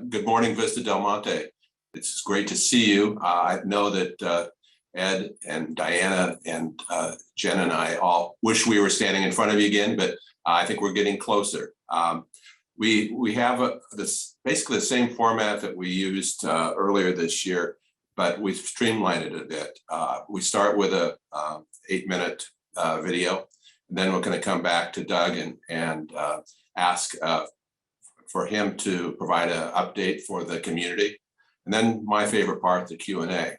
Good morning, Vista del Monte. It's great to see you. I know that Ed and Diana and Jen and I all wish we were standing in front of you again, but I think we're getting closer. We have basically the same format that we used earlier this year, but we've streamlined it a bit. We start with a 8-minute video, and then we're going to come back to Doug and ask for him to provide an update for the community. And then my favorite part, the Q&A.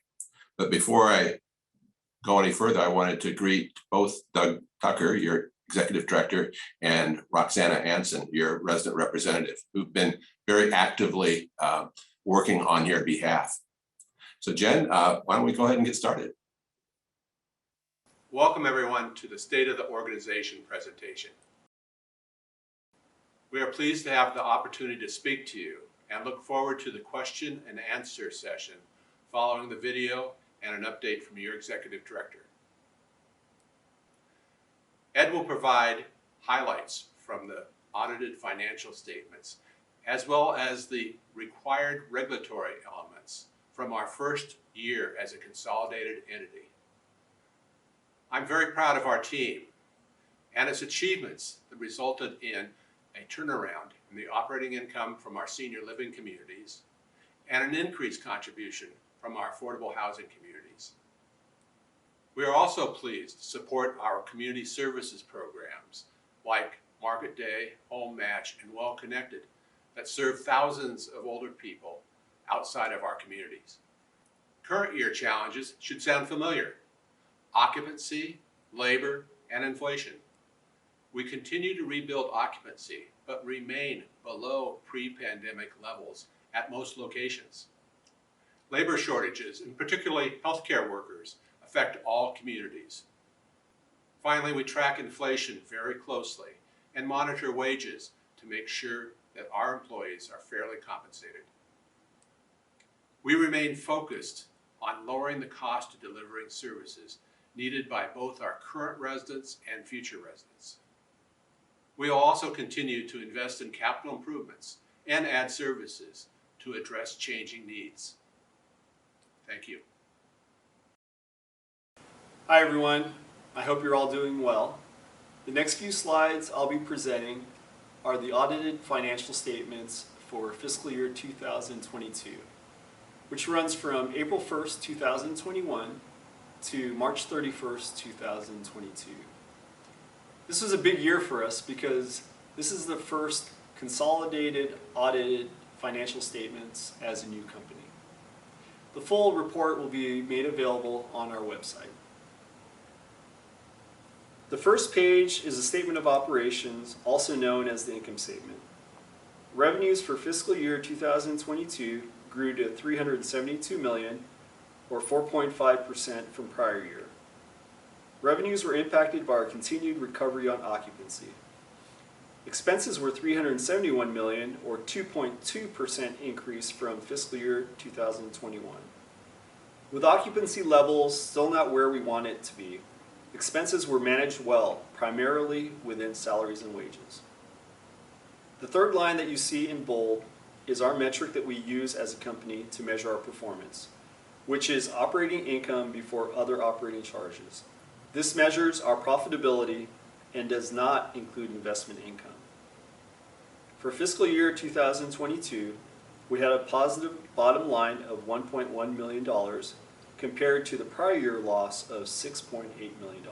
But before I go any further, I wanted to greet both Doug Tucker, your executive director, and Roxana Anson, your resident representative, who've been very actively working on your behalf. So Jen, why don't we go ahead and get started? Welcome everyone to the State of the Organization presentation. We are pleased to have the opportunity to speak to you and look forward to the question and answer session following the video and an update from your executive director. Ed will provide highlights from the audited financial statements, as well as the required regulatory elements from our first year as a consolidated entity. I'm very proud of our team and its achievements that resulted in a turnaround in the operating income from our senior living communities and an increased contribution from our affordable housing communities. We are also pleased to support our community services programs like Market Day, Home Match, and Well Connected that serve thousands of older people outside of our communities. Current year challenges should sound familiar: occupancy, labor, and inflation. We continue to rebuild occupancy, but remain below pre-pandemic levels at most locations. Labor shortages, and particularly healthcare workers, affect all communities. Finally, we track inflation very closely and monitor wages to make sure that our employees are fairly compensated. We remain focused on lowering the cost of delivering services needed by both our current residents and future residents. We will also continue to invest in capital improvements and add services to address changing needs. Thank you. Hi everyone, I hope you're all doing well. The next few slides I'll be presenting are the audited financial statements for fiscal year 2022, which runs from April 1st, 2021 to March 31st, 2022. This was a big year for us because this is the first consolidated audited financial statements as a new company. The full report will be made available on our website. The first page is a statement of operations, also known as the income statement. Revenues for fiscal year 2022 grew to $372 million, or 4.5% from prior year. Revenues were impacted by our continued recovery on occupancy. Expenses were $371 million, or 2.2% increase from fiscal year 2021. With occupancy levels still not where we want it to be, expenses were managed well, primarily within salaries and wages. The third line that you see in bold is our metric that we use as a company to measure our performance, which is operating income before other operating charges. This measures our profitability and does not include investment income. For fiscal year 2022, we had a positive bottom line of $1.1 million compared to the prior year loss of $6.8 million.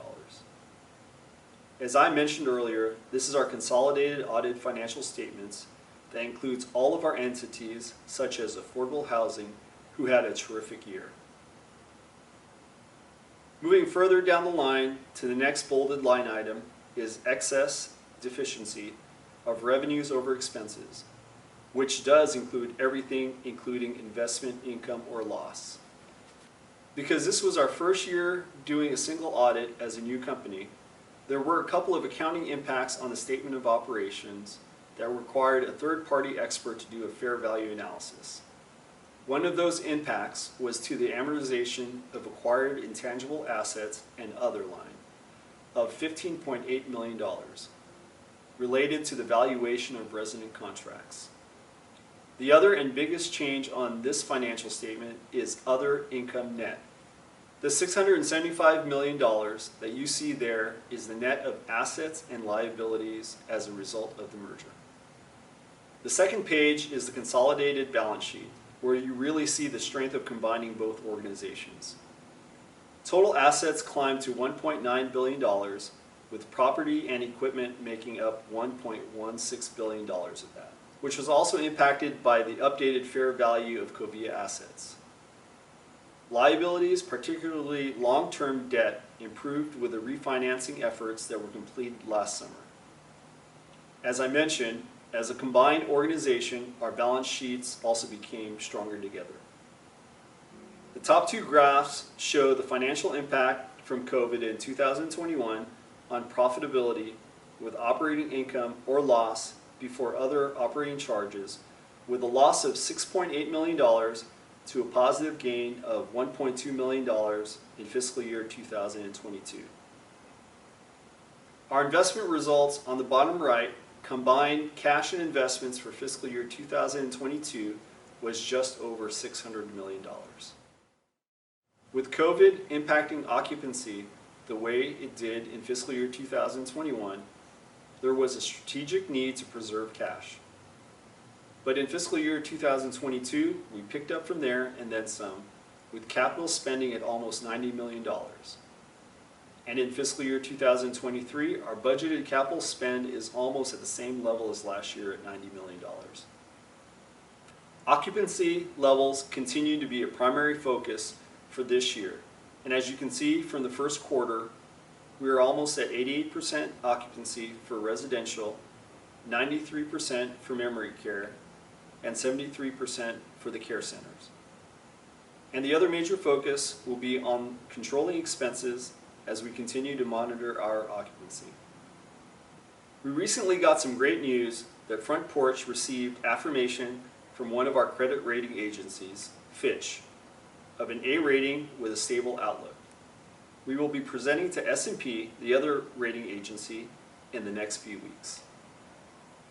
As I mentioned earlier, this is our consolidated audited financial statements that includes all of our entities, such as affordable housing, who had a terrific year. Moving further down the line to the next bolded line item is excess deficiency of revenues over expenses, which does include everything including investment income or loss. Because this was our first year doing a single audit as a new company, there were a couple of accounting impacts on the statement of operations that required a third-party expert to do a fair value analysis. One of those impacts was to the amortization of acquired intangible assets and other line of $15.8 million related to the valuation of resident contracts. The other and biggest change on this financial statement is other income net. The $675 million that you see there is the net of assets and liabilities as a result of the merger. The second page is the consolidated balance sheet, where you really see the strength of combining both organizations. Total assets climbed to $1.9 billion, with property and equipment making up $1.16 billion of that, which was also impacted by the updated fair value of Covia assets. Liabilities, particularly long-term debt, improved with the refinancing efforts that were completed last summer. As I mentioned, as a combined organization, our balance sheets also became stronger together. The top two graphs show the financial impact from COVID in 2021 on profitability, with operating income or loss before other operating charges, with a loss of $6.8 million to a positive gain of $1.2 million in fiscal year 2022. Our investment results on the bottom right, combined cash and investments for fiscal year 2022 was just over $600 million. With COVID impacting occupancy the way it did in fiscal year 2021, there was a strategic need to preserve cash. But in fiscal year 2022, we picked up from there and then some, with capital spending at almost $90 million. And in fiscal year 2023, our budgeted capital spend is almost at the same level as last year at $90 million. Occupancy levels continue to be a primary focus for this year. And as you can see from the first quarter, we are almost at 88% occupancy for residential, 93% for memory care, and 73% for the care centers. And the other major focus will be on controlling expenses as we continue to monitor our occupancy. We recently got some great news that Front Porch received affirmation from one of our credit rating agencies, Fitch, of an A rating with a stable outlook. We will be presenting to S&P, the other rating agency, in the next few weeks.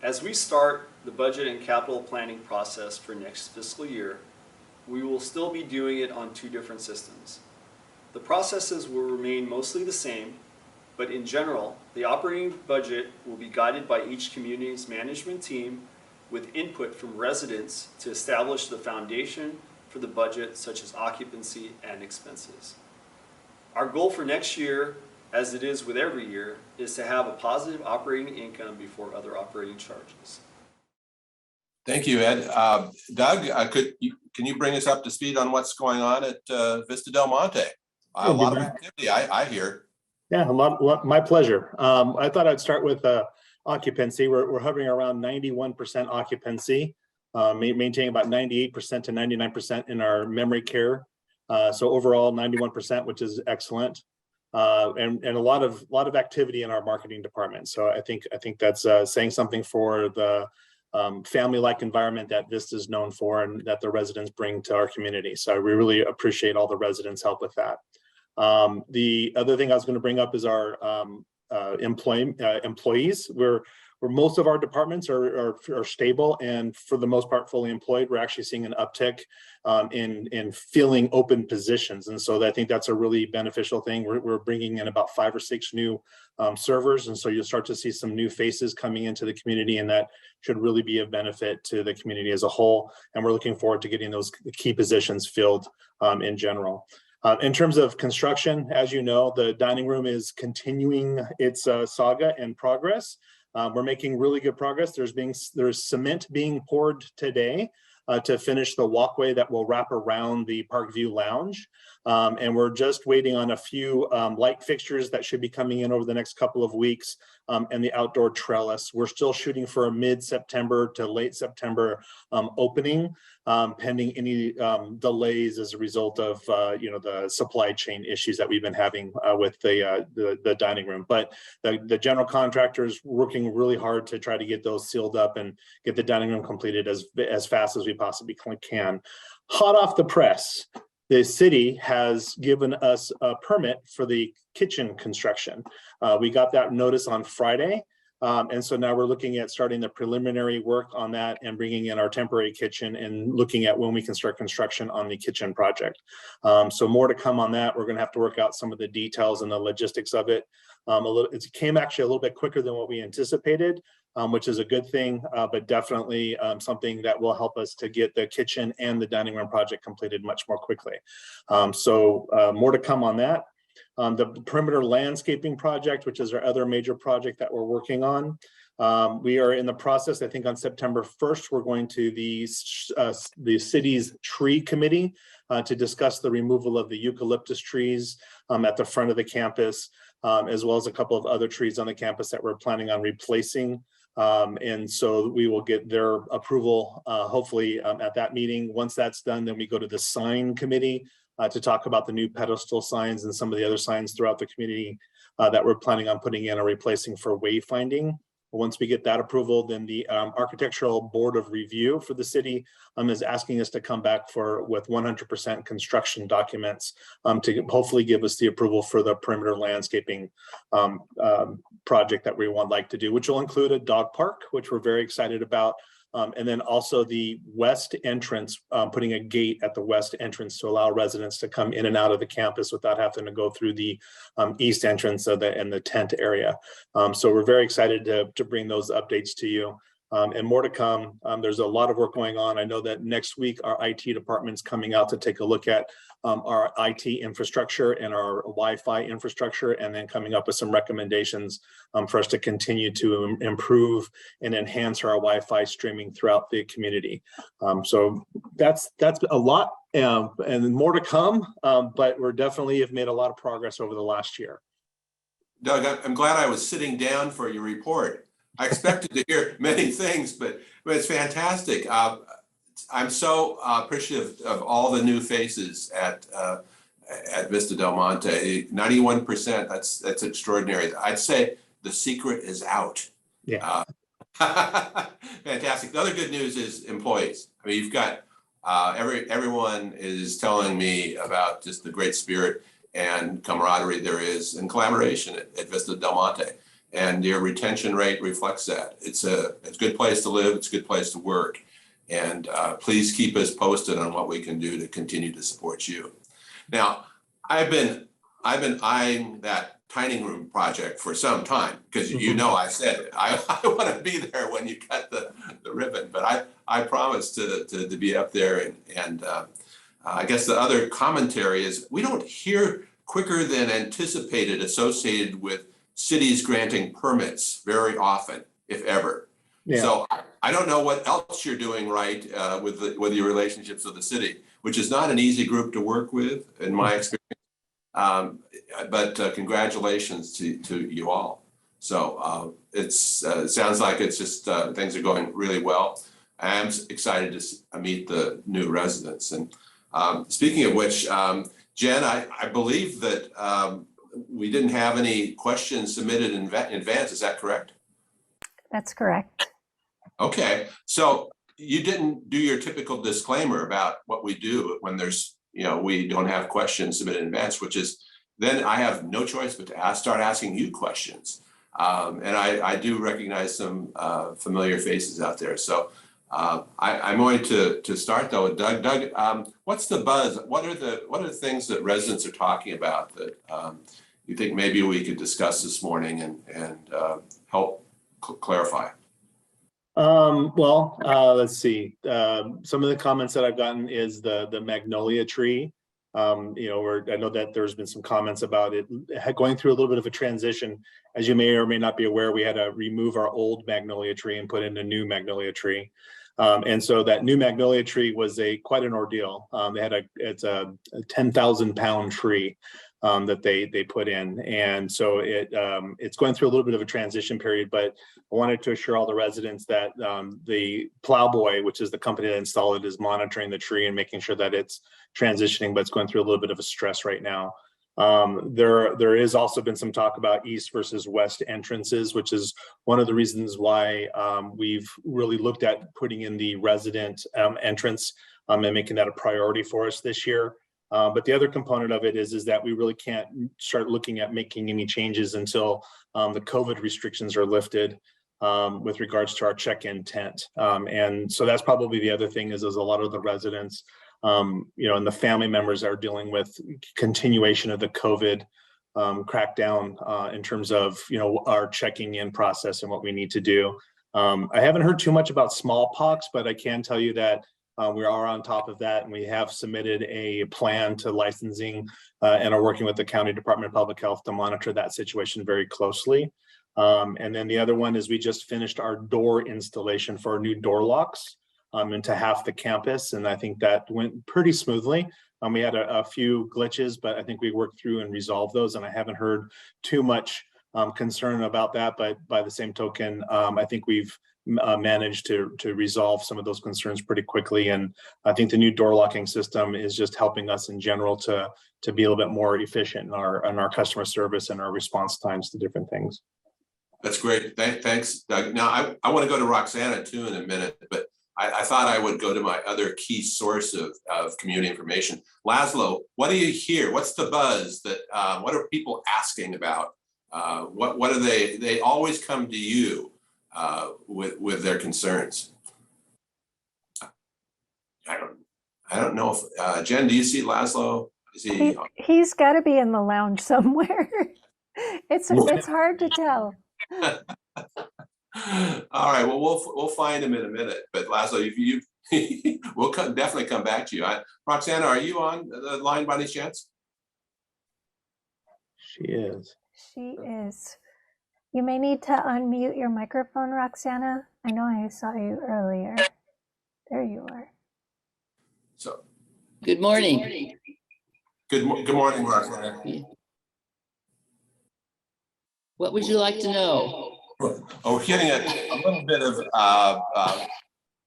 As we start the budget and capital planning process for next fiscal year, we will still be doing it on two different systems. The processes will remain mostly the same, but in general, the operating budget will be guided by each community's management team with input from residents to establish the foundation for the budget, such as occupancy and expenses. Our goal for next year, as it is with every year, is to have a positive operating income before other operating charges. Thank you, Ed. Doug, can you bring us up to speed on what's going on at Vista del Monte? A lot of activity, I hear. Yeah, my pleasure. I thought I'd start with occupancy. We're hovering around 91% occupancy, maintaining about 98% to 99% in our memory care. So overall 91%, which is excellent. And a lot of activity in our marketing department. So I think that's saying something for the family-like environment that Vista is known for and that the residents bring to our community. So we really appreciate all the residents' help with that. The other thing I was going to bring up is our employees. Where most of our departments are stable and for the most part fully employed. We're actually seeing an uptick in filling open positions, and so I think that's a really beneficial thing. We're bringing in about 5 or 6 new servers, and so you'll start to see some new faces coming into the community, and that should really be a benefit to the community as a whole. And we're looking forward to getting those key positions filled in general. In terms of construction, as you know, the dining room is continuing its saga and progress. We're making really good progress. There's cement being poured today to finish the walkway that will wrap around the Parkview Lounge. And we're just waiting on a few light fixtures that should be coming in over the next couple of weeks, and the outdoor trellis. We're still shooting for a mid-September to late September opening, pending any delays as a result of the supply chain issues that we've been having with the dining room. But the general contractor's working really hard to try to get those sealed up and get the dining room completed as fast as we possibly can. Hot off the press, the city has given us a permit for the kitchen construction. We got that notice on Friday. And so now we're looking at starting the preliminary work on that and bringing in our temporary kitchen and looking at when we can start construction on the kitchen project. So more to come on that. We're going to have to work out some of the details and the logistics of it. It came actually a little bit quicker than what we anticipated, which is a good thing, but definitely something that will help us to get the kitchen and the dining room project completed much more quickly. So more to come on that. The perimeter landscaping project, which is our other major project that we're working on. We are in the process. I think on September 1st, we're going to the city's tree committee to discuss the removal of the eucalyptus trees at the front of the campus, as well as a couple of other trees on the campus that we're planning on replacing. And so we will get their approval, hopefully at that meeting. Once that's done, then we go to the sign committee to talk about the new pedestal signs and some of the other signs throughout the community that we're planning on putting in or replacing for wayfinding. Once we get that approval, then the architectural board of review for the city is asking us to come back with 100% construction documents to hopefully give us the approval for the perimeter landscaping project that we would like to do, which will include a dog park, which we're very excited about. And then also the west entrance, putting a gate at the west entrance to allow residents to come in and out of the campus without having to go through the east entrance of and the tent area. So we're very excited to bring those updates to you. And more to come. There's a lot of work going on. I know that next week our IT department's coming out to take a look at our IT infrastructure and our Wi-Fi infrastructure, and then coming up with some recommendations for us to continue to improve and enhance our Wi-Fi streaming throughout the community. So that's a lot and more to come, but we're definitely have made a lot of progress over the last year. Doug, I'm glad I was sitting down for your report. I expected to hear many things, but it's fantastic. I'm so appreciative of all the new faces at Vista Del Monte. 91%. That's extraordinary. I'd say the secret is out. Yeah. Fantastic. The other good news is employees. I mean, you've got everyone is telling me about just the great spirit and camaraderie there is and collaboration at Vista Del Monte. And your retention rate reflects that. It's a good place to live. It's a good place to work. And please keep us posted on what we can do to continue to support you. Now, I've been eyeing that tiny room project for some time because you know I said it. I want to be there when you cut the ribbon. But I promise to be up there. And I guess the other commentary is we don't hear quicker than anticipated associated with cities granting permits very often, if ever. Yeah. So I don't know what else you're doing right with your relationships with the city, which is not an easy group to work with, in my experience. But congratulations to you all. So it sounds like it's just things are going really well. I am excited to meet the new residents. And speaking of which, Jen, I believe that we didn't have any questions submitted in advance. Is that correct? That's correct. Okay. So you didn't do your typical disclaimer about what we do when there's, we don't have questions submitted in advance, which is then I have no choice but to start asking you questions. And I do recognize some familiar faces out there. So I'm going to start though with Doug. Doug, what's the buzz? What are the things that residents are talking about that you think maybe we could discuss this morning and help clarify? Let's see. Some of the comments that I've gotten is the magnolia tree. I know that there's been some comments about it going through a little bit of a transition. As you may or may not be aware, we had to remove our old magnolia tree and put in a new magnolia tree. And so that new magnolia tree was quite an ordeal. It's a 10,000 pound tree that they put in. And so it's going through a little bit of a transition period, but I wanted to assure all the residents that the Plowboy, which is the company that installed it, is monitoring the tree and making sure that it's transitioning, but it's going through a little bit of a stress right now. There has also been some talk about east versus west entrances, which is one of the reasons why we've really looked at putting in the resident entrance and making that a priority for us this year. But the other component of it is that we really can't start looking at making any changes until the COVID restrictions are lifted with regards to our check-in tent. And so that's probably the other thing is a lot of the residents, and the family members are dealing with continuation of the COVID crackdown in terms of, our checking in process and what we need to do. I haven't heard too much about smallpox, but I can tell you that we are on top of that, and we have submitted a plan to licensing and are working with the County Department of Public Health to monitor that situation very closely. And then the other one is we just finished our door installation for our new door locks into half the campus, and I think that went pretty smoothly. We had a few glitches, but I think we worked through and resolved those, and I haven't heard too much concern about that. But by the same token, I think we've managed to resolve some of those concerns pretty quickly. And I think the new door locking system is just helping us in general to be a little bit more efficient in our customer service and our response times to different things. That's great. Thanks, Doug. Now, I want to go to Roxana too in a minute, but I thought I would go to my other key source of community information. Laszlo, what do you hear? What's the buzz that, what are people asking about? What are they always come to you with their concerns? I don't know if, Jen, do you see Laszlo? Is he? He's got to be in the lounge somewhere. It's hard to tell. All right, well, we'll find him in a minute. But Laszlo, we'll definitely come back to you. Roxana, are you on the line by any chance? She is. She is. You may need to unmute your microphone, Roxana. I know I saw you earlier. There you are. So. Good morning. Good morning, Roxana. What would you like to know? Oh, we're getting a little bit of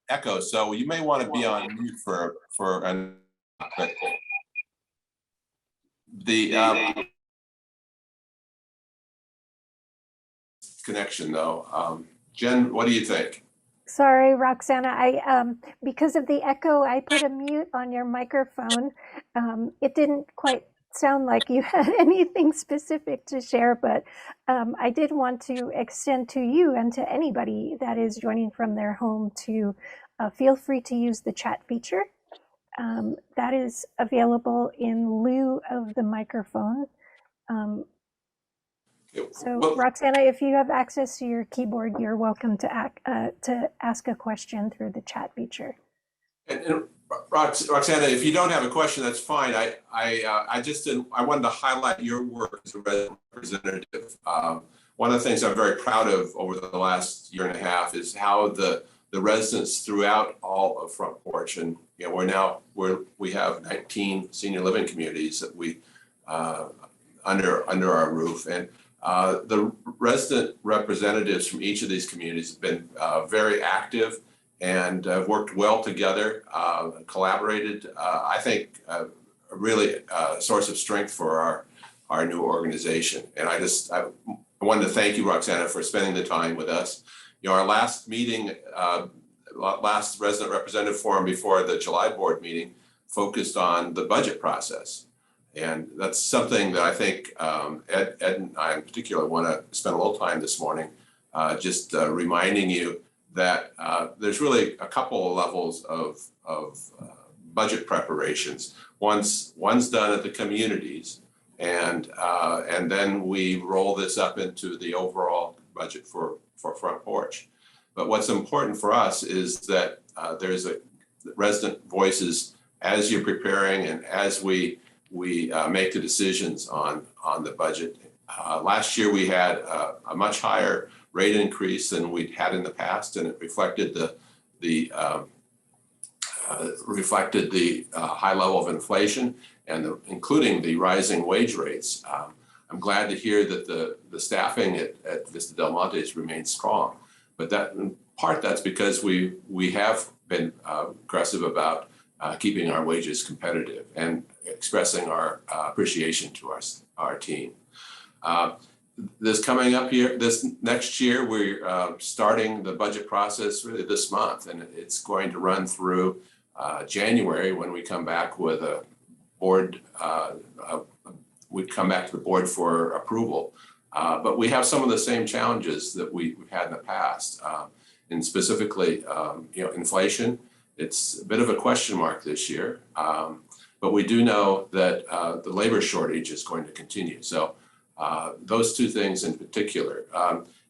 echo, so you may want to be on mute for the connection though. Jen, what do you think? Sorry, Roxana. I because of the echo, I put a mute on your microphone. It didn't quite sound like you had anything specific to share, but I did want to extend to you and to anybody that is joining from their home to feel free to use the chat feature. That is available in lieu of the microphone. So Roxana, if you have access to your keyboard, you're welcome to ask a question through the chat feature. And Roxana, if you don't have a question, that's fine. I wanted to highlight your work as a representative. One of the things I'm very proud of over the last year and a half is how the residents throughout all of Front Porch, and we have 19 senior living communities that we under our roof, and the resident representatives from each of these communities have been very active and worked well together, collaborated. I think really a source of strength for our new organization. And I wanted to thank you, Roxana, for spending the time with us. Our last meeting, last resident representative forum before the July board meeting focused on the budget process. And that's something that I think Ed and I in particular want to spend a little time this morning just reminding you that there's really a couple of levels of budget preparations. One's done at the communities, and then we roll this up into the overall budget for Front Porch. But what's important for us is that there's resident voices as you're preparing and as we make the decisions on the budget. Last year we had a much higher rate increase than we'd had in the past, and it reflected the high level of inflation and including the rising wage rates. I'm glad to hear that the staffing at Vista del Monte has remained strong, but that in part that's because we have been aggressive about keeping our wages competitive and expressing our appreciation to our team. This coming up here, this next year, we're starting the budget process really this month, and it's going to run through January when we come back with a board would come back to the board for approval. But we have some of the same challenges that we've had in the past. And specifically, inflation, it's a bit of a question mark this year. But we do know that the labor shortage is going to continue. So those two things in particular.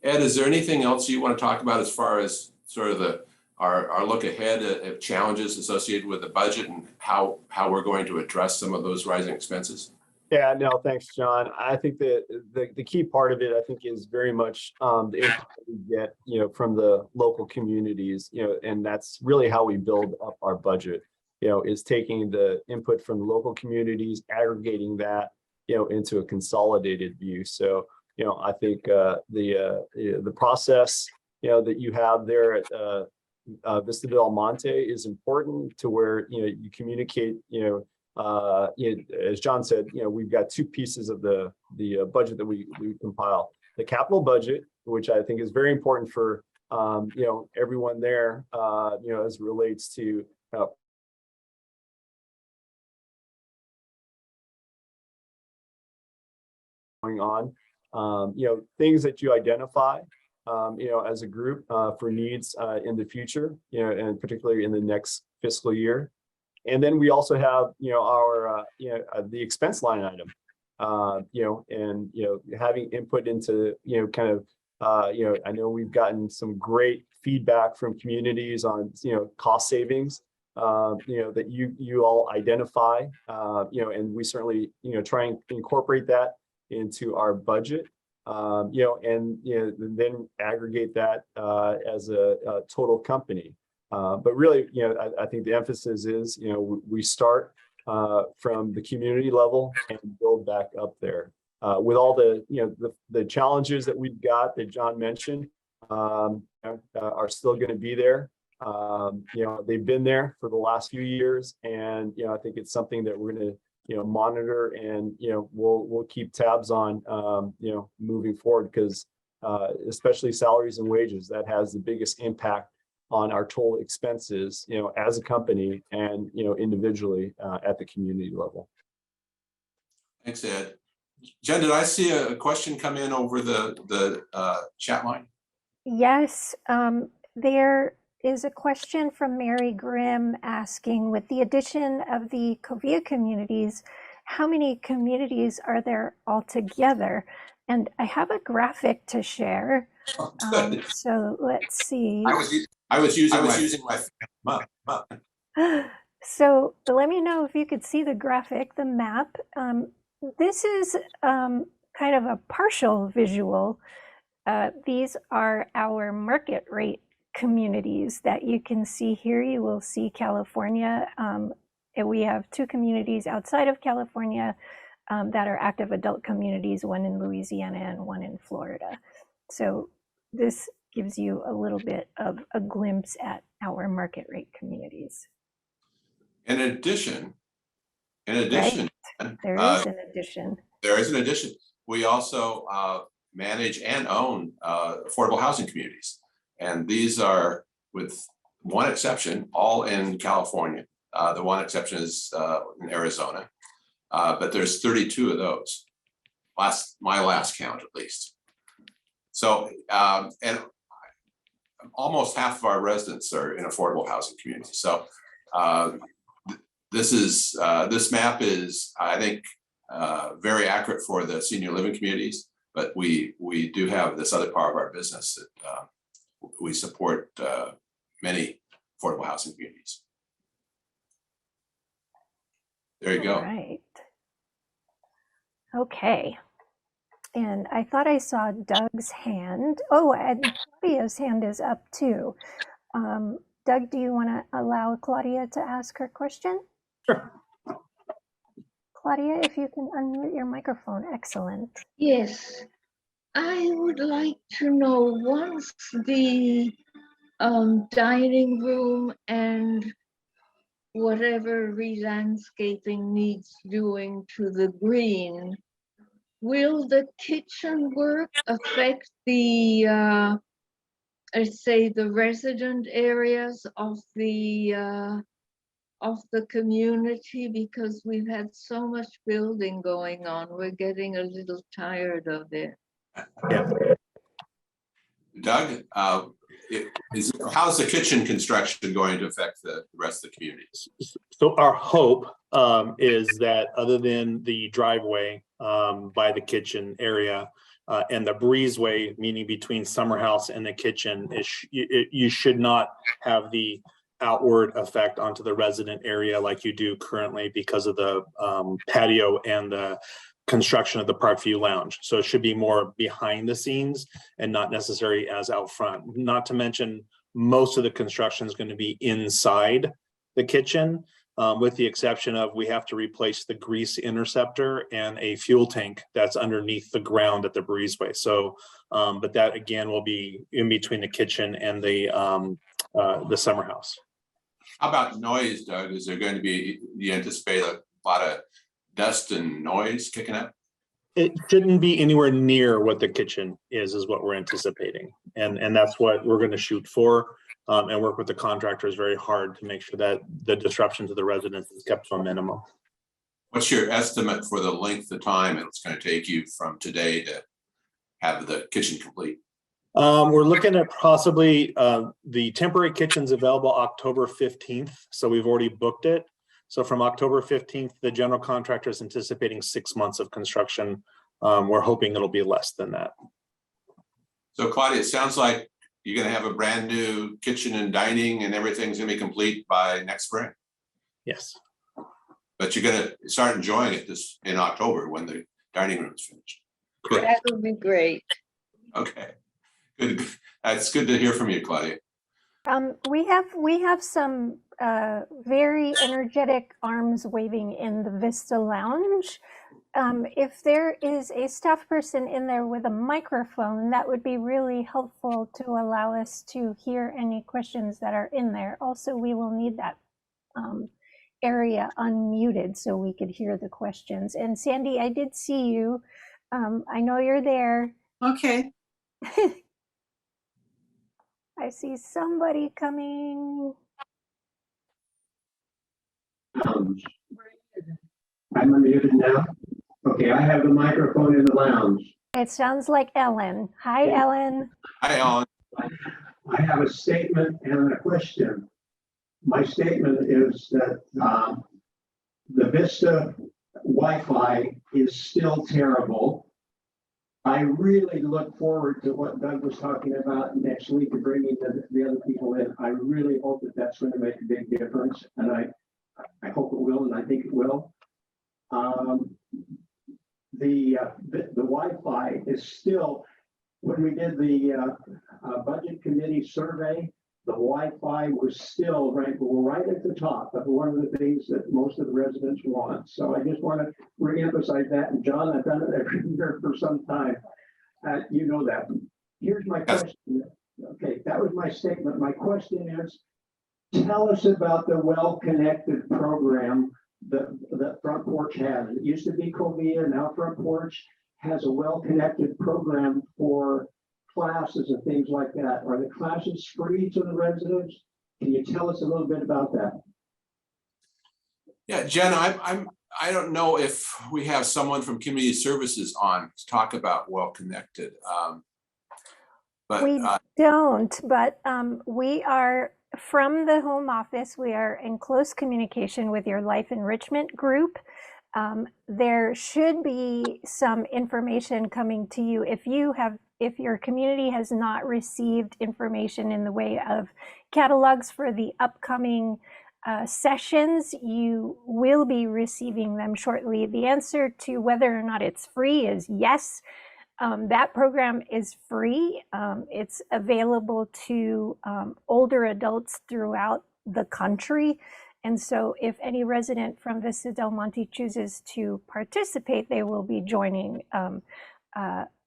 Ed, is there anything else you want to talk about as far as sort of our look ahead at challenges associated with the budget and how we're going to address some of those rising expenses? Yeah, no, thanks, John. I think that the key part of it, I think, is very much the input that we get, from the local communities, and that's really how we build up our budget, is taking the input from the local communities, aggregating that, into a consolidated view. So, I think the process, that you have there at Vista del Monte is important to where, you communicate, as John said, we've got two pieces of the budget that we compile. The capital budget, which I think is very important for everyone there, as it relates to going on, things that you identify, as a group for needs in the future, and particularly in the next fiscal year. And then we also have, our, the expense line item, and, having input into, kind of, I know we've gotten some great feedback from communities on, cost savings, that you all identify, and we certainly, try and incorporate that into our budget, and, then aggregate that as a total company. But really, I think the emphasis is, we start from the community level and build back up there. With all the, the challenges that we've got that John mentioned, are still going to be there. They've been there for the last few years, and I think it's something that we're going to monitor, and we'll keep tabs on moving forward, because especially salaries and wages, that has the biggest impact on our total expenses, as a company and, individually at the community level. Thanks, Ed. Jen, did I see a question come in over the chat line? Yes, there is a question from Mary Grimm asking, with the addition of the Covia communities, how many communities are there altogether? And I have a graphic to share. So let's see. I was using my So let me know if you could see the graphic, the map. This is kind of a partial visual. These are our market rate communities that you can see here. You will see California. And we have two communities outside of California that are active adult communities, one in Louisiana and one in Florida. So this gives you a little bit of a glimpse at our market rate communities. In addition, Right. There is an addition. There is an addition. We also manage and own affordable housing communities. And these are, with one exception, all in California. The one exception is in Arizona. But there's 32 of those, my last count at least. So, and almost half of our residents are in affordable housing communities. So this map is, I think, very accurate for the senior living communities, but we do have this other part of our business that we support many affordable housing communities. There you go. All right. Okay. And I thought I saw Doug's hand. Oh, and Claudia's hand is up too. Doug, do you want to allow Claudia to ask her question? Sure. Claudia, if you can unmute your microphone. Excellent. Yes, I would like to know, once the dining room and whatever re-landscaping needs doing to the green, will the kitchen work affect the, let's say, the resident areas of the of the community because we've had so much building going on. We're getting a little tired of it. Yeah. Doug, how's the kitchen construction going to affect the rest of the community? So our hope is that other than the driveway by the kitchen area and the breezeway, meaning between summer house and the kitchen, you should not have the outward effect onto the resident area like you do currently because of the patio and the construction of the Parkview Lounge. So it should be more behind the scenes and not necessarily as out front. Not to mention, most of the construction is going to be inside the kitchen, with the exception of we have to replace the grease interceptor and a fuel tank that's underneath the ground at the breezeway. So, but that again will be in between the kitchen and the summer house. How about noise, Doug? Is there going to be, do you anticipate a lot of dust and noise kicking up? It shouldn't be anywhere near what the kitchen is what we're anticipating. And that's what we're going to shoot for and work with the contractors very hard to make sure that the disruption to the residents is kept to a minimum. What's your estimate for the length of time it's going to take you from today to have the kitchen complete? We're looking at possibly the temporary kitchen's available October 15th. So we've already booked it. So from October 15th, the general contractor is anticipating 6 months of construction. We're hoping it'll be less than that. So Claudia, it sounds like you're going to have a brand new kitchen and dining and everything's going to be complete by next spring. Yes. But you're going to start enjoying it in October when the dining room is finished. Good. That would be great. Okay. Good. That's good to hear from you, Claudia. We have some very energetic arms waving in the Vista Lounge. If there is a staff person in there with a microphone, that would be really helpful to allow us to hear any questions that are in there. Also, we will need that area unmuted so we could hear the questions. And Sandy, I did see you. I know you're there. Okay. I see somebody coming. I'm unmuted now. Okay, I have the microphone in the lounge. It sounds like Ellen. Hi, Ellen. Hi, Alan. I have a statement and a question. My statement is that the Vista Wi-Fi is still terrible. I really look forward to what Doug was talking about next week and bringing the other people in. I really hope that that's going to make a big difference, and I hope it will, and I think it will. The Wi-Fi is still, when we did the budget committee survey, the Wi-Fi was still right at the top of one of the things that most of the residents want. So I just want to reemphasize that. And John, I've done it every year for some time. You know that. Here's my question. Okay, that was my statement. My question is, tell us about the well-connected program that Front Porch has. It used to be Covia, now Front Porch has a well-connected program for classes and things like that. Are the classes free to the residents? Can you tell us a little bit about that? Yeah, Jen, I don't know if we have someone from community services on to talk about well-connected. We don't, but we are from the home office. We are in close communication with your life enrichment group. There should be some information coming to you if your community has not received information in the way of catalogs for the upcoming sessions. You will be receiving them shortly. The answer to whether or not it's free is yes. That program is free. It's available to older adults throughout the country. And so if any resident from Vista del Monte chooses to participate, they will be joining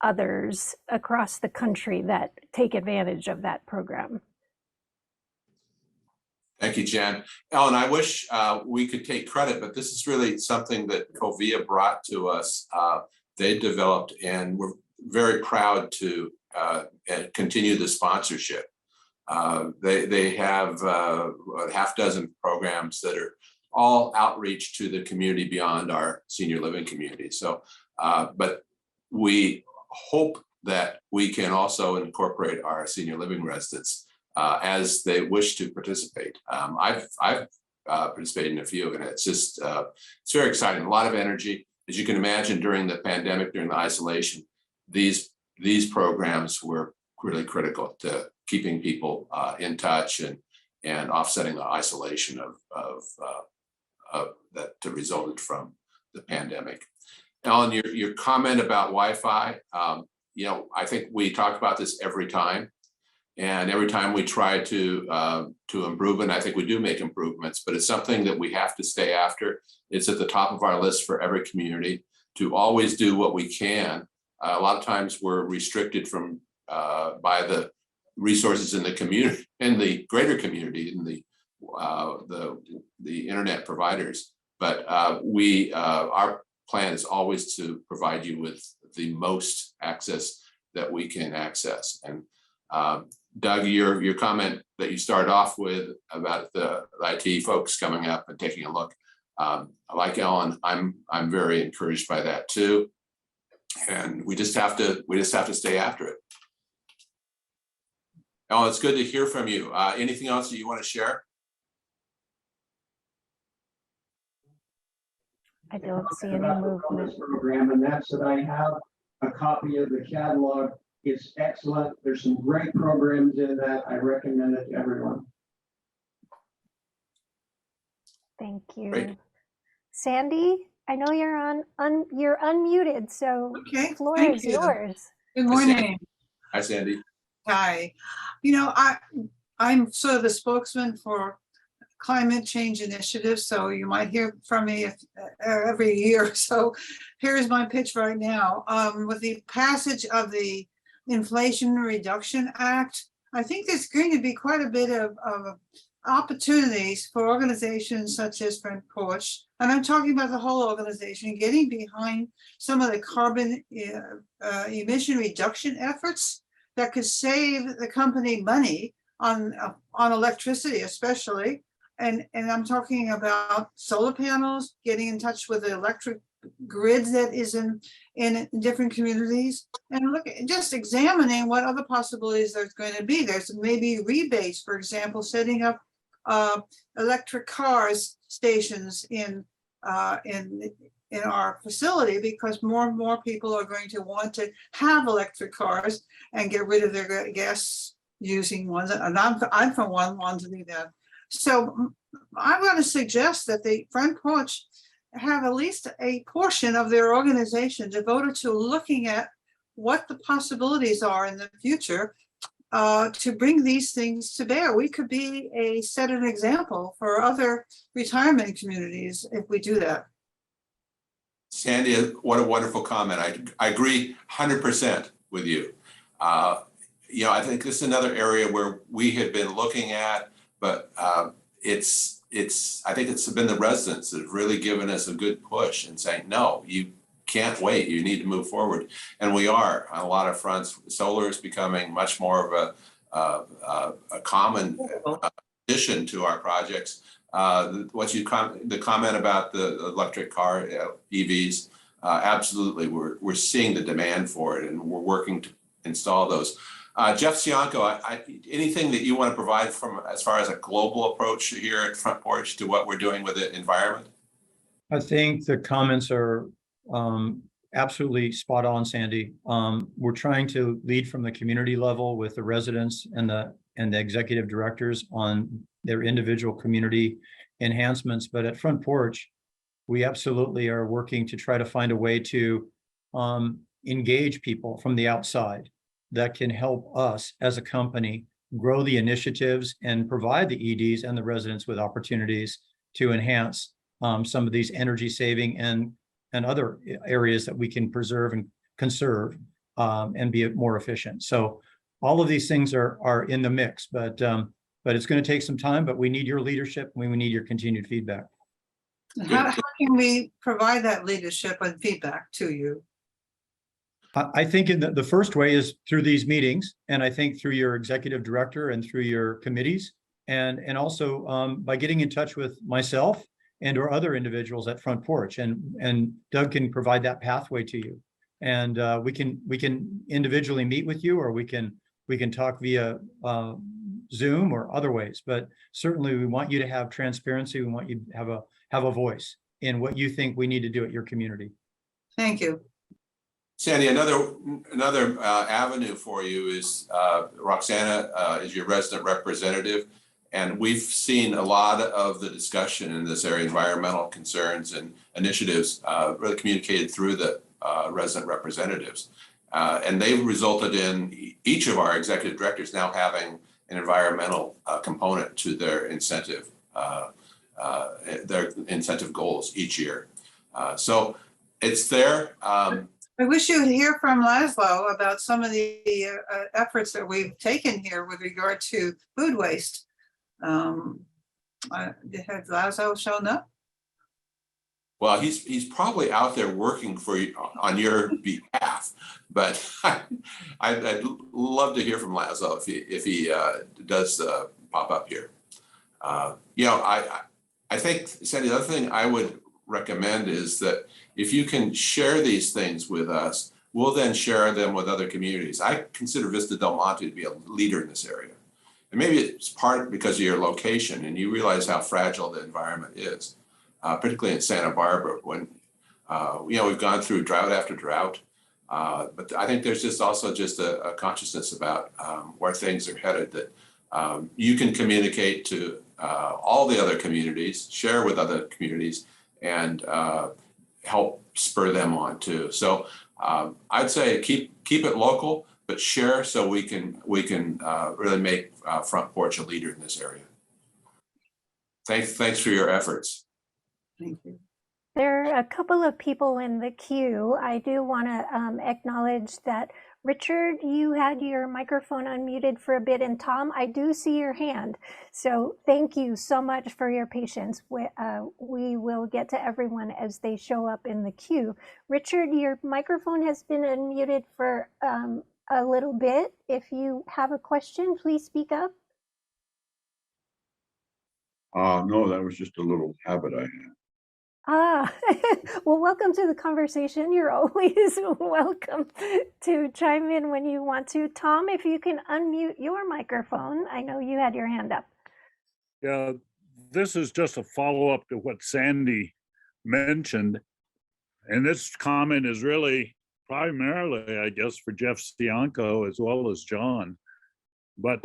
others across the country that take advantage of that program. Thank you, Jen. Ellen, I wish we could take credit, but this is really something that Covia brought to us. They developed, and we're very proud to continue the sponsorship. They have a half dozen programs that are all outreach to the community beyond our senior living community. So, but we hope that we can also incorporate our senior living residents as they wish to participate. I've participated in a few, and it's just it's very exciting. A lot of energy, as you can imagine. During the pandemic, during the isolation, these programs were really critical to keeping people in touch and offsetting the isolation of that resulted from the pandemic. Ellen, your comment about Wi-Fi, you know, I think we talk about this every time, and every time we try to improve, and I think we do make improvements, but it's something that we have to stay after. It's at the top of our list for every community to always do what we can. A lot of times we're restricted from by the resources in the community, in the greater community, in the internet providers. But our plan is always to provide you with the most access that we can access. And Doug, your comment that you started off with about the IT folks coming up and taking a look, like Ellen, I'm very encouraged by that too. And we just have to stay after it. Ellen, it's good to hear from you. Anything else that you want to share? I don't see any About the movement. wellness program, and that's that I have a copy of the catalog. It's excellent. There's some great programs in that. I recommend it to everyone. Thank you. Great. Sandy, I know you're you're unmuted, so Okay, the floor thank is you. yours. Good Hi, Sandy. morning. Hi, Sandy. Hi. You know, I'm sort of the spokesman for climate change initiatives, so you might hear from me every year. So here's my pitch right now. With the passage of the Inflation Reduction Act, I think there's going to be quite a bit of opportunities for organizations such as Porch, and I'm talking about the whole organization, getting behind some of the carbon emission reduction efforts that could save the company money on electricity, especially. And I'm talking about solar panels, getting in touch with the electric grids that is in different communities, and look, just examining what other possibilities there's going to be. There's maybe rebates, for example, setting up electric cars stations in our facility, because more and more people are going to want to have electric cars and get rid of their gas using ones. And I'm for one want to do that. So I'm going to suggest that the Front Porch have at least a portion of their organization devoted to looking at what the possibilities are in the future to bring these things to bear. We could set an example for other retirement communities if we do that. Sandy, what a wonderful comment. I agree 100% with you. You know, I think this is another area where we had been looking at, but I think it's been the residents that have really given us a good push and saying, no, you can't wait. You need to move forward. And we are on a lot of fronts. Solar is becoming much more of a common addition to our projects. The comment about the electric car, EVs, absolutely, we're seeing the demand for it, and we're working to install those. Jeff Cianco, anything that you want to provide from as far as a global approach here at Front Porch to what we're doing with the environment? I think the comments are absolutely spot on, Sandy. We're trying to lead from the community level with the residents and the executive directors on their individual community enhancements. But at Front Porch, we absolutely are working to try to find a way to engage people from the outside that can help us as a company grow the initiatives and provide the EDs and the residents with opportunities to enhance some of these energy saving and other areas that we can preserve and conserve and be more efficient. So all of these things are in the mix, but it's going to take some time, but we need your leadership and we need your continued feedback. How can we provide that leadership and feedback to you? I think in the first way is through these meetings, and I think through your executive director and through your committees, and also by getting in touch with myself and or other individuals at Front Porch, and Doug can provide that pathway to you. And we can individually meet with you, or we can talk via Zoom or other ways. But certainly we want you to have transparency. We want you to have a voice in what you think we need to do at your community. Thank you. Sandy, another avenue for you is Roxana is your resident representative. And we've seen a lot of the discussion in this area, environmental concerns and initiatives really communicated through the resident representatives. And they've resulted in each of our executive directors now having an environmental component to their incentive goals each year. So it's there. I wish you would hear from Laszlo about some of the efforts that we've taken here with regard to food waste. Has Laszlo shown up? Well, he's probably out there working for you on your behalf, but I'd love to hear from Laszlo if he does pop up here. You know, I think, Sandy, the other thing I would recommend is that if you can share these things with us, we'll then share them with other communities. I consider Vista del Monte to be a leader in this area. And maybe it's part because of your location and you realize how fragile the environment is, particularly in Santa Barbara when, you know, we've gone through drought after drought. But I think there's just also just a consciousness about where things are headed that you can communicate to all the other communities, share with other communities, and help spur them on too. So I'd say keep it local, but share so we can really make Front Porch a leader in this area. Thanks for your efforts. Thank you. There are a couple of people in the queue. I do want to acknowledge that Richard, you had your microphone unmuted for a bit, and Tom, I do see your hand. So thank you so much for your patience. We will get to everyone as they show up in the queue. Richard, your microphone has been unmuted for a little bit. If you have a question, please speak up. No, that was just a little habit I had. Ah, well, welcome to the conversation. You're always welcome to chime in when you want to. Tom, if you can unmute your microphone. I know you had your hand up. Yeah, this is just a follow-up to what Sandy mentioned. And this comment is really primarily, I guess, for Jeff Stianco as well as John. But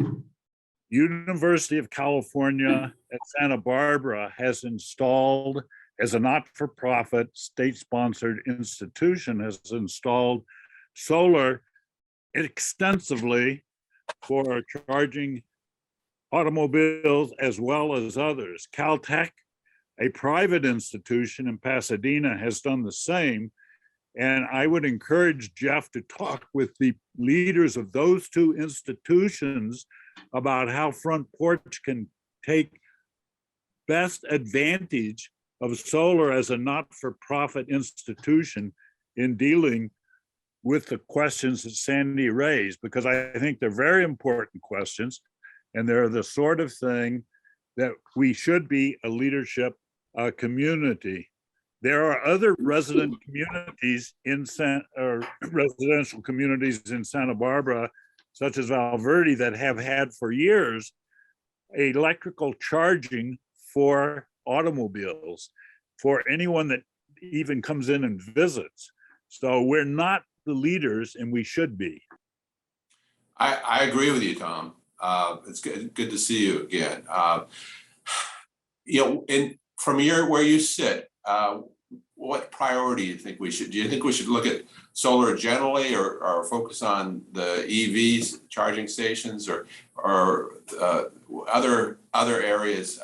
University of California at Santa Barbara has installed, as a not-for-profit state-sponsored institution, has installed solar extensively for charging automobiles as well as others. Caltech, a private institution in Pasadena, has done the same. And I would encourage Jeff to talk with the leaders of those two institutions about how Front Porch can take best advantage of solar as a not-for-profit institution in dealing with the questions that Sandy raised, because I think they're very important questions, and they're the sort of thing that we should be a leadership community. There are other resident communities residential communities in Santa Barbara, such as Valverde, that have had for years electrical charging for automobiles for anyone that even comes in and visits. So we're not the leaders, and we should be. I agree with you, Tom. It's good to see you again. You know, from where you sit, what priority do you think we should? Do you think we should look at solar generally, or focus on the EVs, charging stations, or other areas?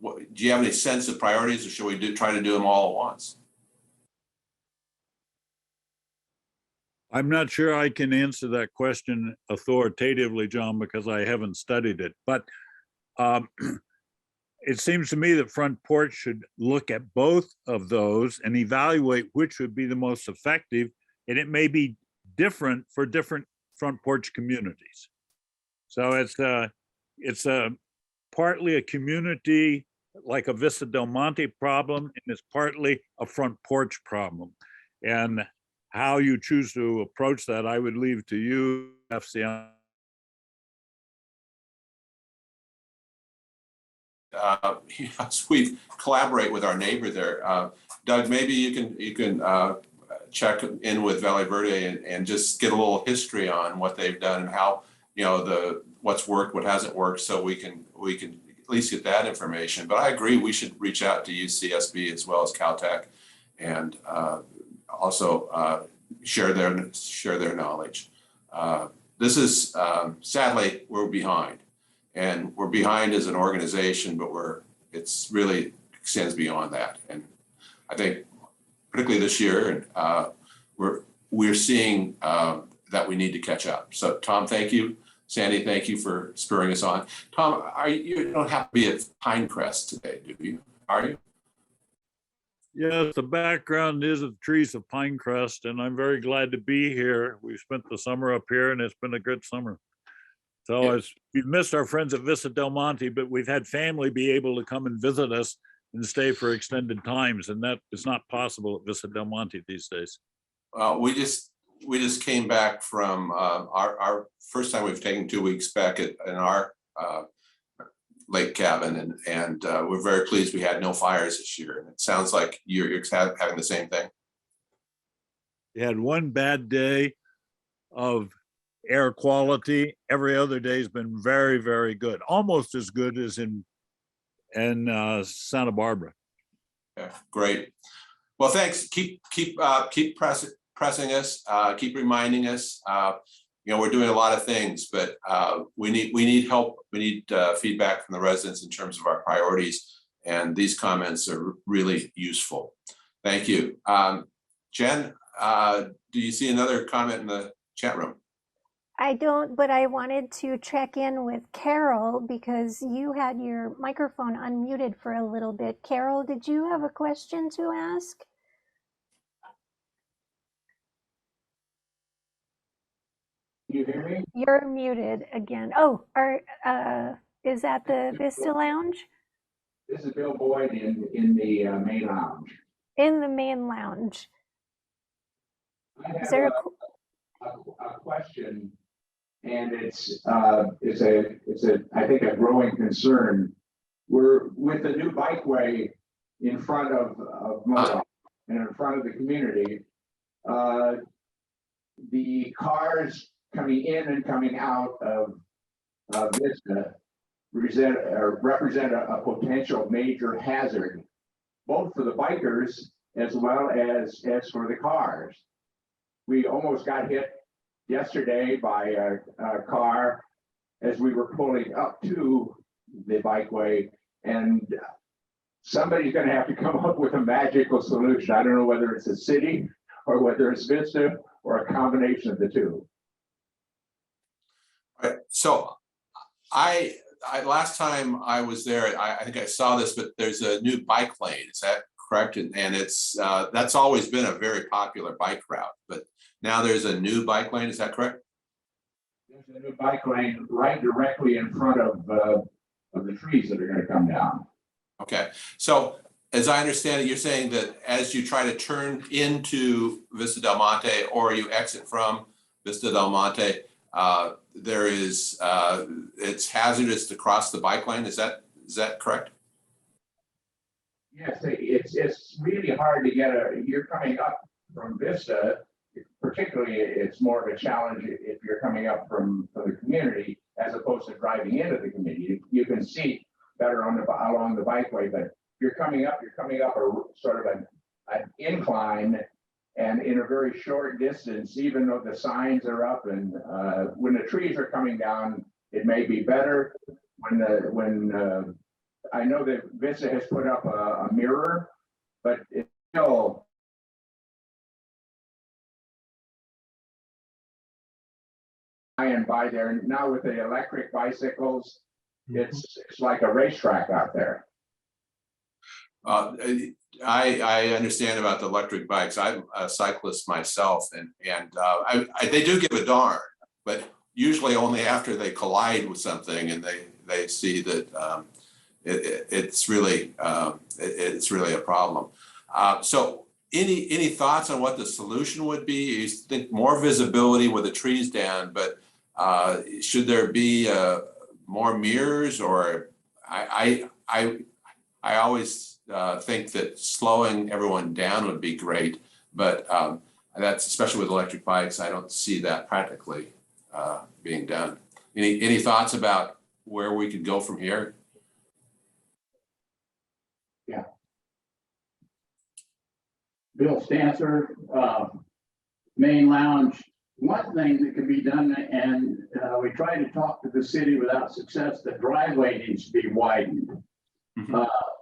Do you have any sense of priorities, or should we try to do them all at once? I'm not sure I can answer that question authoritatively, John, because I haven't studied it. But it seems to me that Front Porch should look at both of those and evaluate which would be the most effective. And it may be different for different Front Porch communities. So it's partly a community like a Vista Del Monte problem, and it's partly a front porch problem. And how you choose to approach that, I would leave to you, FCI. Yes, we collaborate with our neighbor there. Doug, maybe you can check in with Valley Verde and just get a little history on what they've done and how, what's worked, what hasn't worked, so we can at least get that information. But I agree, we should reach out to UCSB as well as Caltech and also share their knowledge. This is sadly, we're behind. And we're behind as an organization, but it's really extends beyond that. And I think particularly this year, we're seeing that we need to catch up. So Tom, thank you. Sandy, thank you for spurring us on. Tom, you don't have to be at Pinecrest today, do you? Are you? Yes, the background is the trees of Pinecrest, and I'm very glad to be here. We spent the summer up here, and it's been a good summer. So we've missed our friends at Vista Del Monte, but we've had family be able to come and visit us and stay for extended times, and that is not possible at Vista Del Monte these days. We just came back from our first time we've taken 2 weeks back in our lake cabin, and we're very pleased we had no fires this year. And it sounds like you're having the same thing. We had one bad day of air quality. Every other day has been very, very good, almost as good as in Santa Barbara. Yeah, great. Well, thanks. Keep pressing us. Keep reminding us. We're doing a lot of things, but we need help. We need feedback from the residents in terms of our priorities, and these comments are really useful. Thank you. Jen, do you see another comment in the chat room? I don't, but I wanted to check in with Carol because you had your microphone unmuted for a little bit. Carol, did you have a question to ask? Can you hear me? You're muted again. Oh, is that the Vista Lounge? This is Bill Boyd in the main lounge. In the main lounge. I have Is there a question, and it's I think a growing concern. We're with the new bikeway in front of Modoc and in front of the community. The cars coming in and coming out of Vista represent a potential major hazard, both for the bikers as well as for the cars. We almost got hit yesterday by a car as we were pulling up to the bikeway, and somebody's going to have to come up with a magical solution. I don't know whether it's a city or whether it's Vista or a combination of the two. All right. So I last time I was there, I think I saw this, but there's a new bike lane. Is that correct? And it's that's always been a very popular bike route, but now there's a new bike lane. Is that correct? There's a new bike lane right directly in front of the trees that are going to come down. Okay. So as I understand it, you're saying that as you try to turn into Vista Del Monte or you exit from Vista Del Monte, there is it's hazardous to cross the bike lane. Is that correct? Yes, it's really hard to get you're coming up from Vista, particularly it's more of a challenge if you're coming up from the community as opposed to driving into the community. You can see better along the bikeway, but you're coming up a sort of an incline, and in a very short distance, even though the signs are up and when the trees are coming down, it may be better. When I know that Vista has put up a mirror, but it's still and by there now with the electric bicycles, it's like a racetrack out there. I understand about the electric bikes. I'm a cyclist myself, and they do give a darn, but usually only after they collide with something and they see that it's really a problem. So any thoughts on what the solution would be? You think more visibility with the trees down, but should there be more mirrors? Or I always think that slowing everyone down would be great, but that's, especially with electric bikes, I don't see that practically being done. Any thoughts about where we could go from here? Bill Stancer, main lounge. One thing that can be done, and we tried to talk to the city without success, the driveway needs to be widened.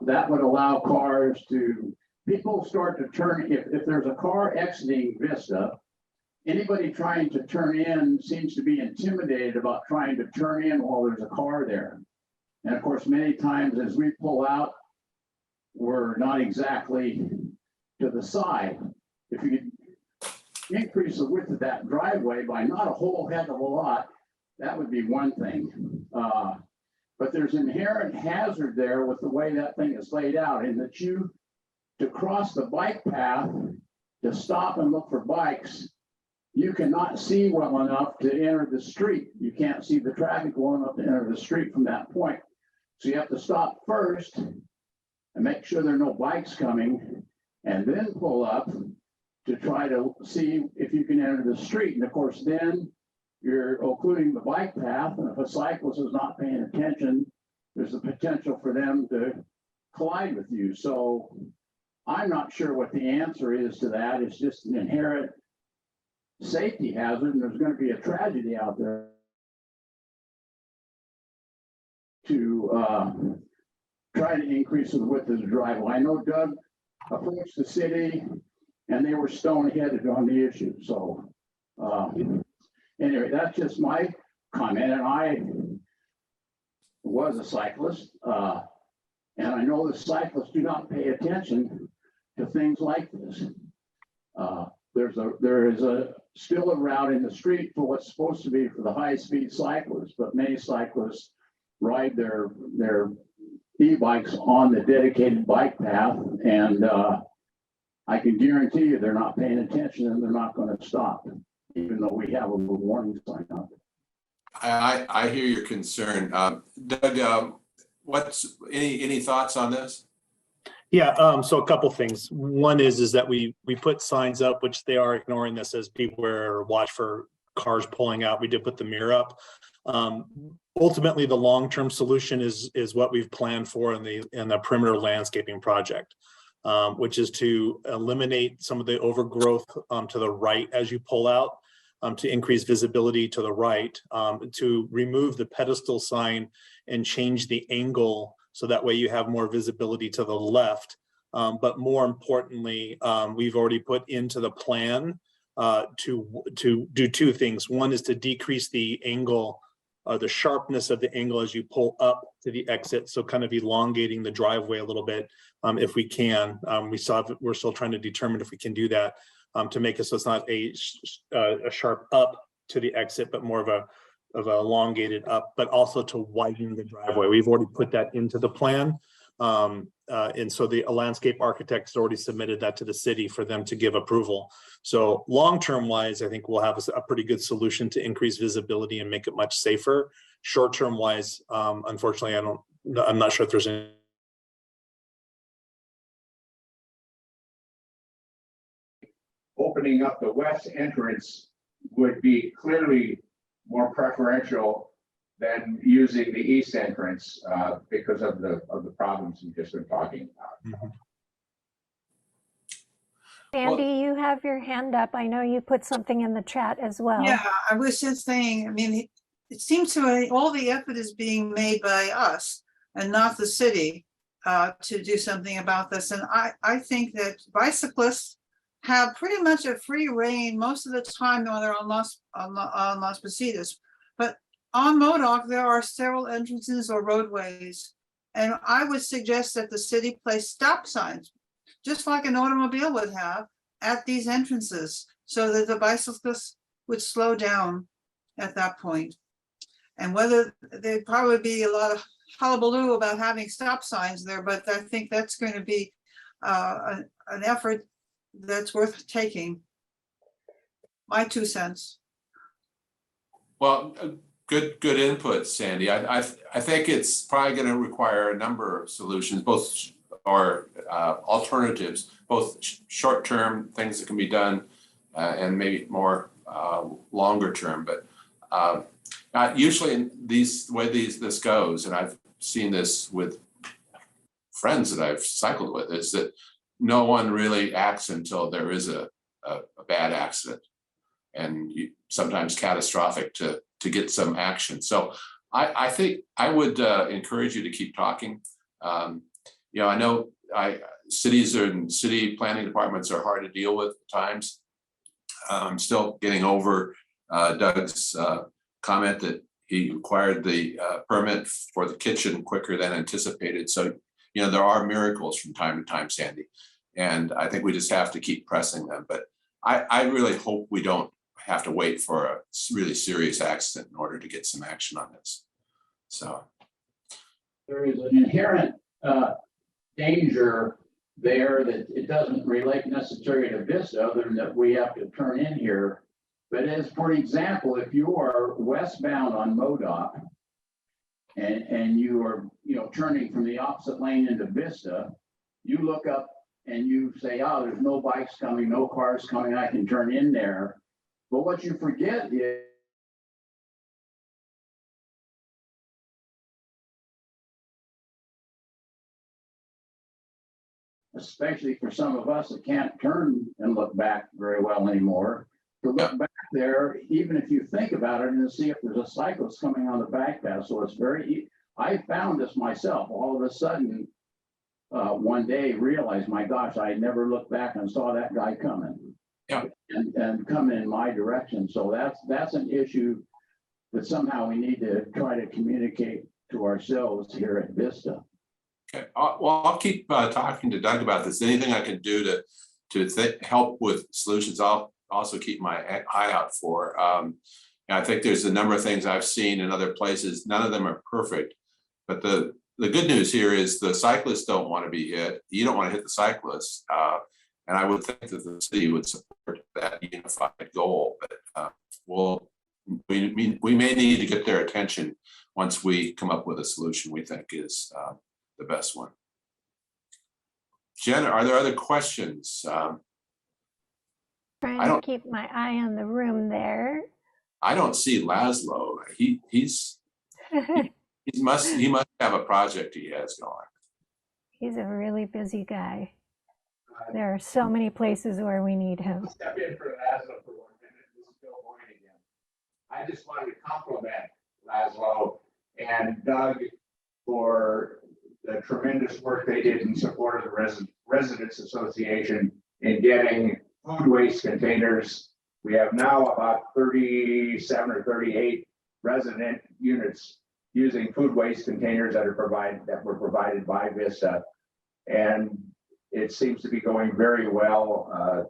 That would allow cars to, people start to turn, if there's a car exiting Vista, anybody trying to turn in seems to be intimidated about trying to turn in while there's a car there. And of course, many times as we pull out, we're not exactly to the side. If you could increase the width of that driveway by not a whole heck of a lot, that would be one thing. But there's inherent hazard there with the way that thing is laid out, in that you, to cross the bike path, to stop and look for bikes, you cannot see well enough to enter the street. You can't see the traffic well enough to enter the street from that point. So you have to stop first and make sure there are no bikes coming, and then pull up to try to see if you can enter the street. And of course, then you're occluding the bike path, and if a cyclist is not paying attention, there's a potential for them to collide with you. So I'm not sure what the answer is to that. It's just an inherent safety hazard, and there's going to be a tragedy out there to try to increase the width of the driveway. I know Doug approached the city and they were stone-headed on the issue. So anyway, that's just my comment. And I was a cyclist, and I know the cyclists do not pay attention to things like this. There is still a route in the street for what's supposed to be for the high-speed cyclists, but many cyclists ride their e-bikes on the dedicated bike path, and I can guarantee you they're not paying attention, and they're not going to stop, even though we have a little warning sign up. I hear your concern. Doug, what's any thoughts on this? Yeah, so a couple things. One is that we put signs up, which they are ignoring this as beware or watch for cars pulling out. We did put the mirror up. Ultimately, the long-term solution is what we've planned for in the perimeter landscaping project, which is to eliminate some of the overgrowth to the right as you pull out, to increase visibility to the right, to remove the pedestal sign and change the angle so that way you have more visibility to the left. But more importantly, we've already put into the plan to do two things. One is to decrease the angle, the sharpness of the angle as you pull up to the exit, so kind of elongating the driveway a little bit if we can. We're still trying to determine if we can do that to make it so it's not a sharp up to the exit, but more of a elongated up, but also to widen the driveway. We've already put that into the plan. And so the landscape architect's already submitted that to the city for them to give approval. So long-term wise, I think we'll have a pretty good solution to increase visibility and make it much safer. Short-term wise, unfortunately, I'm not sure if there's any. Opening up the west entrance would be clearly more preferential than using the east entrance because of the problems we've just been talking about. Mm-hmm. Sandy, you have your hand up. I know you put something in the chat as well. Yeah, I was just saying, I mean, it seems to me all the effort is being made by us and not the city to do something about this. And I think that bicyclists have pretty much a free reign most of the time when they're on Las Positas. But on MODOC, there are several entrances or roadways. And I would suggest that the city place stop signs, just like an automobile would have, at these entrances, so that the bicyclists would slow down at that point. And whether there'd probably be a lot of hullabaloo about having stop signs there, but I think that's going to be an effort that's worth taking. My 2 cents. Well, good input, Sandy. I think it's probably going to require a number of solutions, both or alternatives, both short-term things that can be done and maybe more longer term. But usually in this goes, and I've seen this with friends that I've cycled with, is that no one really acts until there is a bad accident, and sometimes catastrophic to get some action. So I think I would encourage you to keep talking. I know cities and city planning departments are hard to deal with at times. I'm still getting over Doug's comment that he required the permit for the kitchen quicker than anticipated. So, there are miracles from time to time, Sandy, and I think we just have to keep pressing them. But I really hope we don't have to wait for a really serious accident in order to get some action on this. So there is an inherent danger there that it doesn't relate necessarily to Vista, other than that we have to turn in here. But as for example, if you are westbound on MoDOT and you are turning from the opposite lane into Vista, you look up and you say, oh, there's no bikes coming, no cars coming, I can turn in there. But what you forget is especially for some of us that can't turn and look back very well anymore, to look back there, even if you think about it, and to see if there's a cyclist coming on the back path. So it's I found this myself. All of a sudden, one day realized, my gosh, I never looked back and saw that guy coming. Yeah. And coming in my direction. So that's an issue that somehow we need to try to communicate to ourselves here at Vista. Okay. Well, I'll keep talking to Doug about this. Anything I can do to help with solutions, I'll also keep my eye out for. I think there's a number of things I've seen in other places. None of them are perfect, but the good news here is the cyclists don't want to be hit. You don't want to hit the cyclists. And I would think that the city would support that unified goal, but we may need to get their attention once we come up with a solution we think is the best one. Jen, are there other questions? Trying to keep my eye on the room there. I don't see Laszlo. He must have a project he has going. He's a really busy guy. There are so many places where we need him. Step in for Laszlo for 1 minute. This is Bill Boyne again. I just wanted to compliment Laszlo and Doug for the tremendous work they did in support of the Residents Association in getting food waste containers. We have now about 37 or 38 resident units using food waste containers that were provided by Vista. And it seems to be going very well.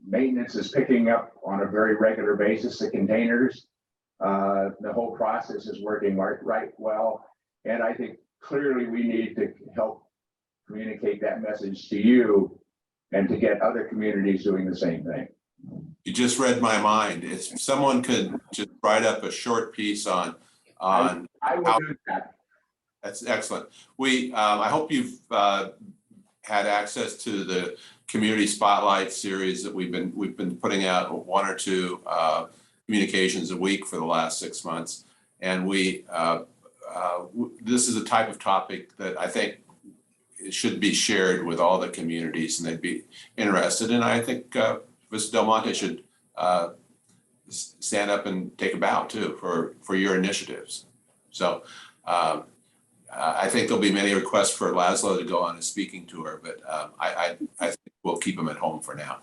Maintenance is picking up on a very regular basis, the containers. The whole process is working right well. And I think clearly we need to help communicate that message to you and to get other communities doing the same thing. You just read my mind. If someone could just write up a short piece on I will do that. That's excellent. I hope you've had access to the community spotlight series that we've been putting out 1 or 2 communications a week for the last 6 months, and this is a type of topic that I think it should be shared with all the communities, and they'd be interested. And I think Vista Del Monte should stand up and take a bow too for your initiatives. So I think there'll be many requests for Laszlo to go on a speaking tour, but I think we'll keep him at home for now.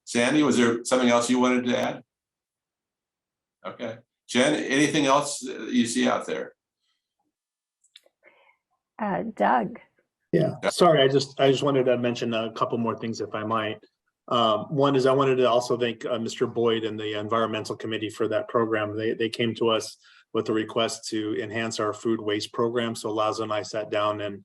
Sandy, was there something else you wanted to add? Okay. Jen, anything else you see out there? Doug. Yeah, sorry, I just wanted to mention a couple more things if I might. One is I wanted to also thank Mr. Boyd and the environmental committee for that program. They came to us with a request to enhance our food waste program. So Lazo and I sat down and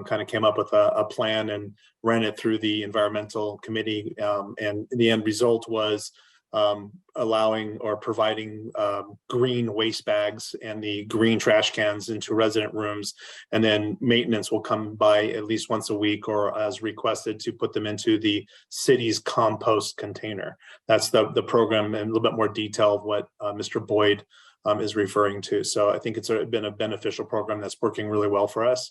kind of came up with a plan and ran it through the environmental committee. And the end result was allowing or providing green waste bags and the green trash cans into resident rooms. And then maintenance will come by at least once a week or as requested to put them into the city's compost container. That's the program in a little bit more detail of what Mr. Boyd is referring to. So I think it's been a beneficial program that's working really well for us.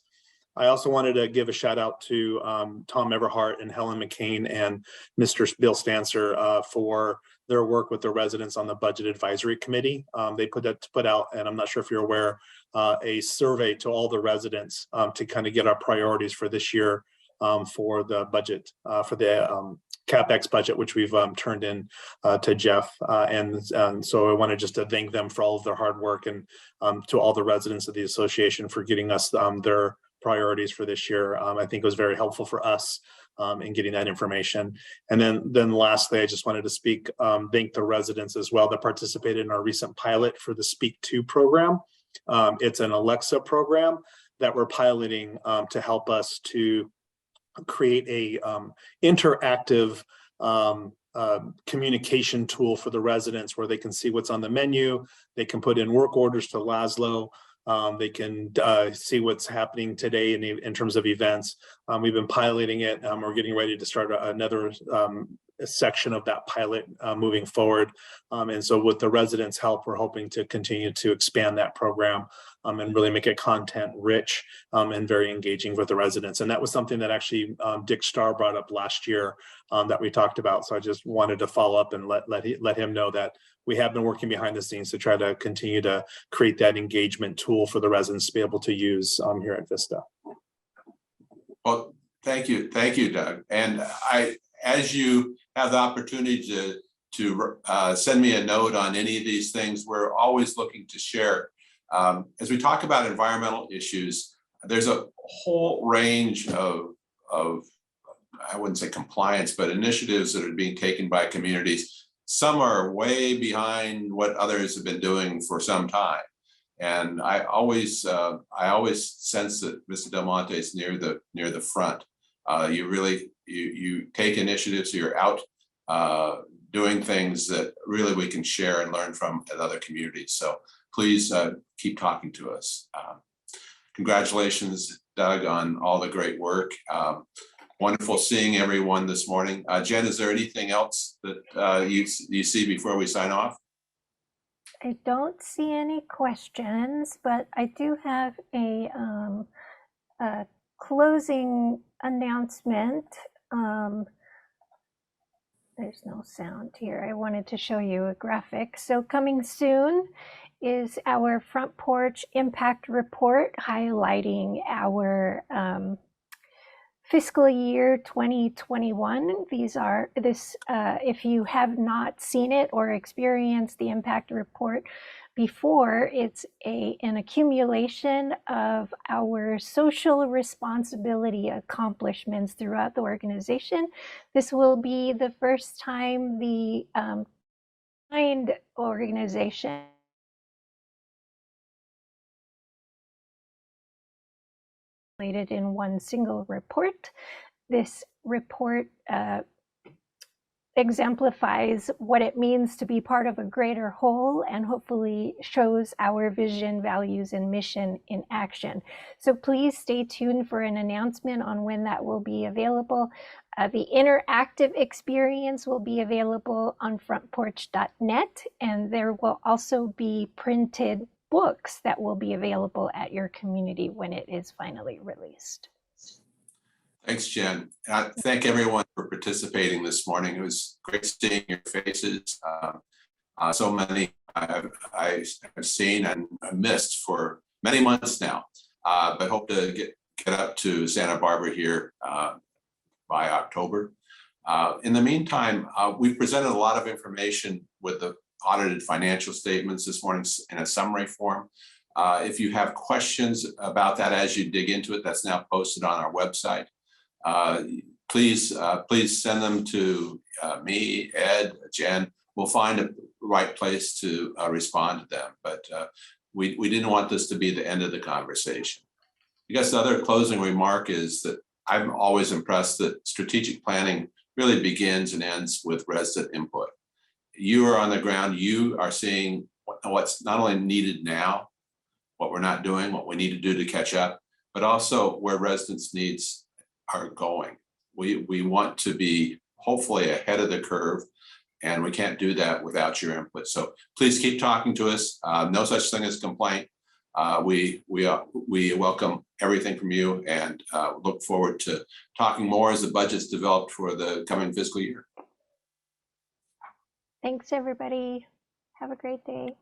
I also wanted to give a shout out to Tom Everhart and Helen McCain and Mr. Bill Stancer for their work with the residents on the Budget Advisory Committee. They put out, and I'm not sure if you're aware, a survey to all the residents to kind of get our priorities for this year for the budget, for the CapEx budget, which we've turned in to Jeff. And so I wanted just to thank them for all of their hard work, and to all the residents of the association for getting us their priorities for this year. I think it was very helpful for us in getting that information. And then lastly, I just wanted to thank the residents as well that participated in our recent pilot for the Speak To program. It's an Alexa program that we're piloting to help us to create a interactive communication tool for the residents where they can see what's on the menu. They can put in work orders to Laszlo. They can see what's happening today in terms of events. We've been piloting it. We're getting ready to start another section of that pilot moving forward. And so with the residents' help, we're hoping to continue to expand that program and really make it content rich and very engaging with the residents. And that was something that actually Dick Starr brought up last year that we talked about. So I just wanted to follow up and let him know that we have been working behind the scenes to try to continue to create that engagement tool for the residents to be able to use here at Vista. Well, thank you, Doug. And as you have the opportunity to send me a note on any of these things, we're always looking to share. As we talk about environmental issues, there's a whole range of I wouldn't say compliance, but initiatives that are being taken by communities. Some are way behind what others have been doing for some time. And I always sense that Vista Del Monte is near the front. You take initiatives, you're out doing things that really we can share and learn from in other communities. So please keep talking to us. Congratulations, Doug, on all the great work. Wonderful seeing everyone this morning. Jen, is there anything else that you see before we sign off? I don't see any questions, but I do have a closing announcement. There's no sound here. I wanted to show you a graphic. So coming soon is our Front Porch Impact Report highlighting our fiscal year 2021. If you have not seen it or experienced the impact report before, it's an accumulation of our social responsibility accomplishments throughout the organization. This will be the first time the organization in one single report. This report exemplifies what it means to be part of a greater whole and hopefully shows our vision, values, and mission in action. So please stay tuned for an announcement on when that will be available. The interactive experience will be available on frontporch.net, and there will also be printed books that will be available at your community when it is finally released. Thanks, Jen. Thank everyone for participating this morning. It was great seeing your faces. So many I've seen and missed for many months now, but hope to get up to Santa Barbara here by October. In the meantime, we've presented a lot of information with the audited financial statements this morning in a summary form. If you have questions about that as you dig into it, that's now posted on our website. Please send them to me, Ed, Jen. We'll find a right place to respond to them. But we didn't want this to be the end of the conversation. I guess the other closing remark is that I'm always impressed that strategic planning really begins and ends with resident input. You are on the ground, you are seeing what's not only needed now, what we're not doing, what we need to do to catch up, but also where residents' needs are going. We want to be hopefully ahead of the curve, and we can't do that without your input. So please keep talking to us. No such thing as complaint. We welcome everything from you and look forward to talking more as the budget's developed for the coming fiscal year. Thanks, everybody. Have a great day.